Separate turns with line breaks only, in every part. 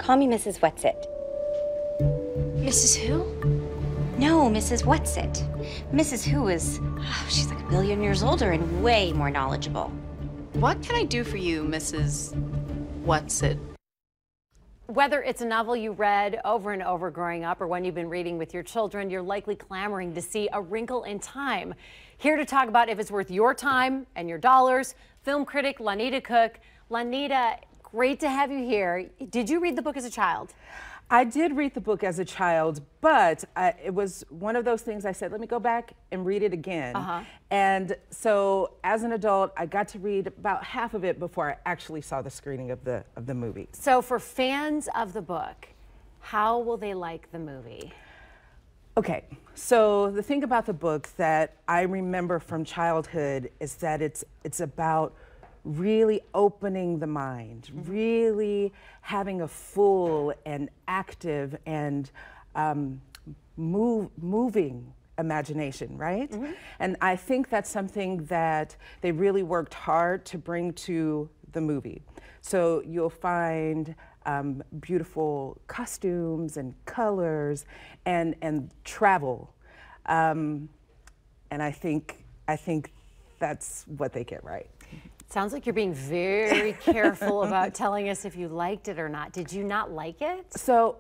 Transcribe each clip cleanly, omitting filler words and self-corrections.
Call me Mrs. Whatsit.
Mrs. Who?
No, Mrs. Whatsit. Mrs. Who is, oh, she's like a billion years older and way more knowledgeable.
What can I do for you, Mrs. Whatsit?
Whether it's a novel you read over and over growing up or one you've been reading with your children, you're likely clamoring to see A Wrinkle in Time. Here to talk about if it's worth your time and your dollars, film critic Lonita Cook. Lonita, great to have you here. Did you read the book as a child?
I did read the book as a child, but it was one of those things I said, let me go back and read it again. And so as an adult, I got to read about half of it before I actually saw the screening of the movie.
So for fans of the book, how will they like the movie?
Okay, so the thing about the book that I remember from childhood is that it's about really opening the mind, really having a full and active and moving imagination, right? And I think that's something that they really worked hard to bring to the movie. So you'll find beautiful costumes and colors and travel. And I think that's what they get right.
Sounds like you're being very careful about telling us if you liked it or not. Did you not like it?
So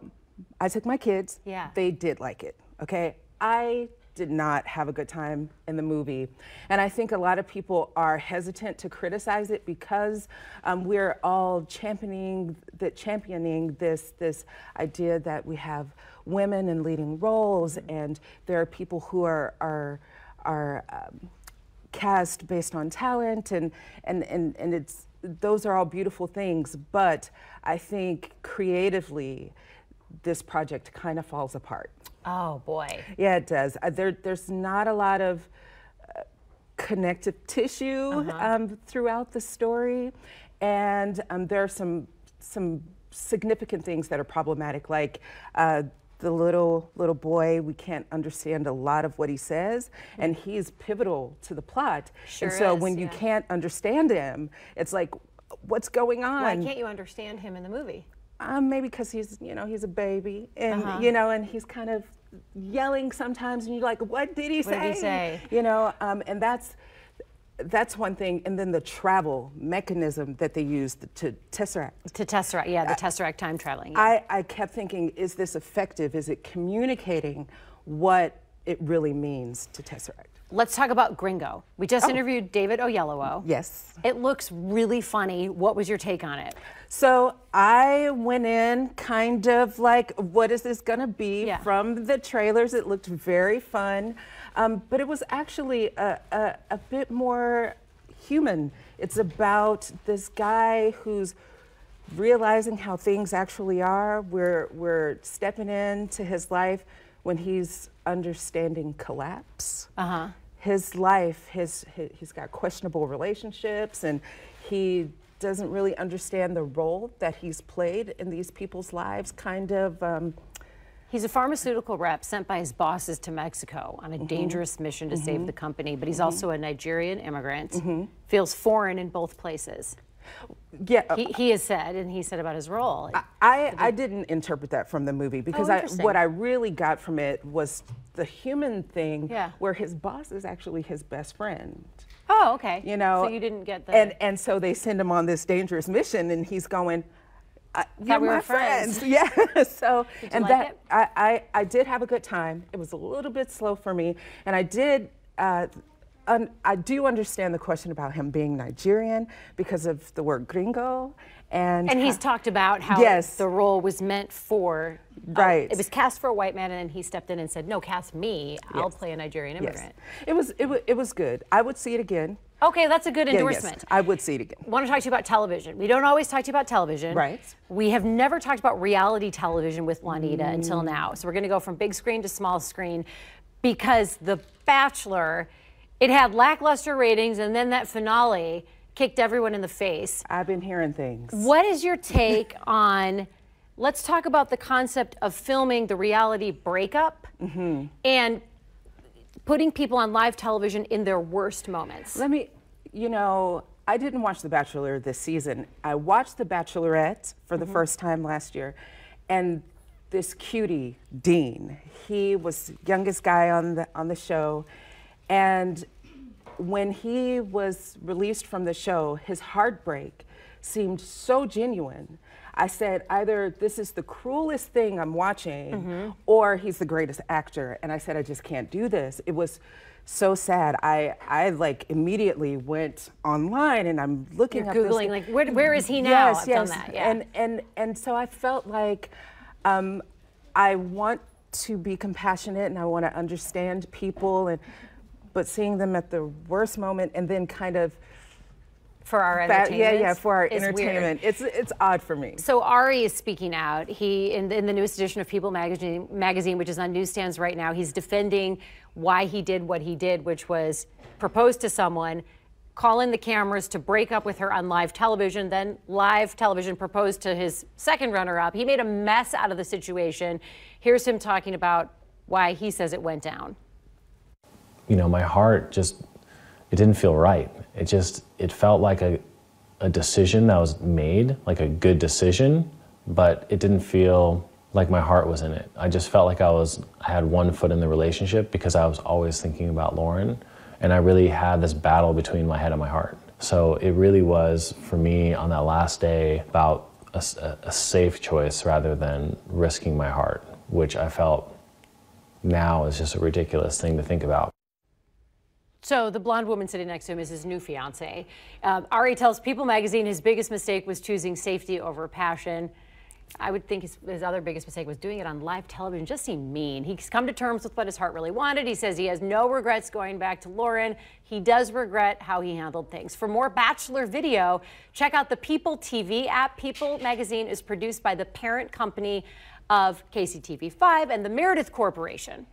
I took my kids.
Yeah.
They did like it, okay? I did not have a good time in the movie. And I think a lot of people are hesitant to criticize it because we're all championing this idea that we have women in leading roles, and there are people who are cast based on talent, and those are all beautiful things, but I think creatively this project kind of falls apart.
Oh boy.
Yeah, it does. There's not a lot of connective tissue throughout the story, and there are some significant things that are problematic, like the little boy, we can't understand a lot of what he says, and he's pivotal to the plot.
Sure
and so
is,
when you can't understand him, it's like, what's going on?
Why can't you understand him in the movie?
Maybe because he's a baby, and and he's kind of yelling sometimes, and you're like, what did he say?
What did he say?
And that's one thing, and then the travel mechanism that they used to Tesseract.
The Tesseract time traveling. Yeah.
I kept thinking, is this effective? Is it communicating what it really means to Tesseract?
Let's talk about Gringo. We just interviewed David Oyelowo.
Yes.
It looks really funny. What was your take on it?
So I went in kind of like, what is this gonna be? From the trailers? It looked very fun, but it was actually a bit more human. It's about this guy who's realizing how things actually are. We're stepping into his life when he's understanding collapse. His life, he's got questionable relationships, and he doesn't really understand the role that he's played in these people's lives, kind of.
He's a pharmaceutical rep sent by his bosses to Mexico on a dangerous mission to save the company, but he's also a Nigerian immigrant, feels foreign in both places.
Yeah,
he has said, and he said about his role.
I didn't interpret that from the movie, because what I really got from it was the human thing, where his boss is actually his best friend.
Oh, okay.
So
you didn't get the...
And so they send him on this dangerous mission, and he's going,
"You're my friends."
Yeah. So
did you like it?
I did have a good time. It was a little bit slow for me, and I did. I do understand the question about him being Nigerian because of the word gringo. And
he's talked about how the role was meant for, it was cast for a white man, and then he stepped in and said, no, cast me, I'll play a Nigerian immigrant.
It was good. I would see it again.
Okay, that's a good endorsement.
Yes, I would see it again.
I want to talk to you about television. We don't always talk to you about television.
Right.
We have never talked about reality television with Lonita until now. So we're going to go from big screen to small screen, because The Bachelor, it had lackluster ratings, and then that finale kicked everyone in the face.
I've been hearing things.
What is your take on, let's talk about the concept of filming the reality breakup and putting people on live television in their worst moments?
Let me, I didn't watch The Bachelor this season. I watched The Bachelorette for the first time last year, and this cutie, Dean, he was the youngest guy on the show, and when he was released from the show, his heartbreak seemed so genuine. I said, either this is the cruelest thing I'm watching, or he's the greatest actor. And I said, I just can't do this. It was so sad. I like immediately went online and I'm looking up
Googling, like, where is he now?
Yes,
I've
yes.
done that, yeah.
And so I felt like I want to be compassionate and I want to understand people, but seeing them at the worst moment and then kind of
for our entertainment.
For our entertainment. It's odd for me.
So Ari is speaking out. He in the newest edition of People magazine, which is on newsstands right now, he's defending why he did what he did, which was propose to someone, call in the cameras to break up with her on live television, then live television proposed to his second runner-up. He made a mess out of the situation. Here's him talking about why he says it went down.
You know, my heart just, it didn't feel right. It felt like a decision that was made, like a good decision, but it didn't feel like my heart was in it. I just felt like I had one foot in the relationship because I was always thinking about Lauren, and I really had this battle between my head and my heart. So it really was, for me, on that last day, about a safe choice rather than risking my heart, which I felt now is just a ridiculous thing to think about.
So the blonde woman sitting next to him is his new fiance. Ari tells People magazine his biggest mistake was choosing safety over passion. I would think his other biggest mistake was doing it on live television. Just seemed mean. He's come to terms with what his heart really wanted. He says he has no regrets going back to Lauren. He does regret how he handled things. For more Bachelor video, check out the People TV app. People magazine is produced by the parent company of KCTV5 and the Meredith Corporation.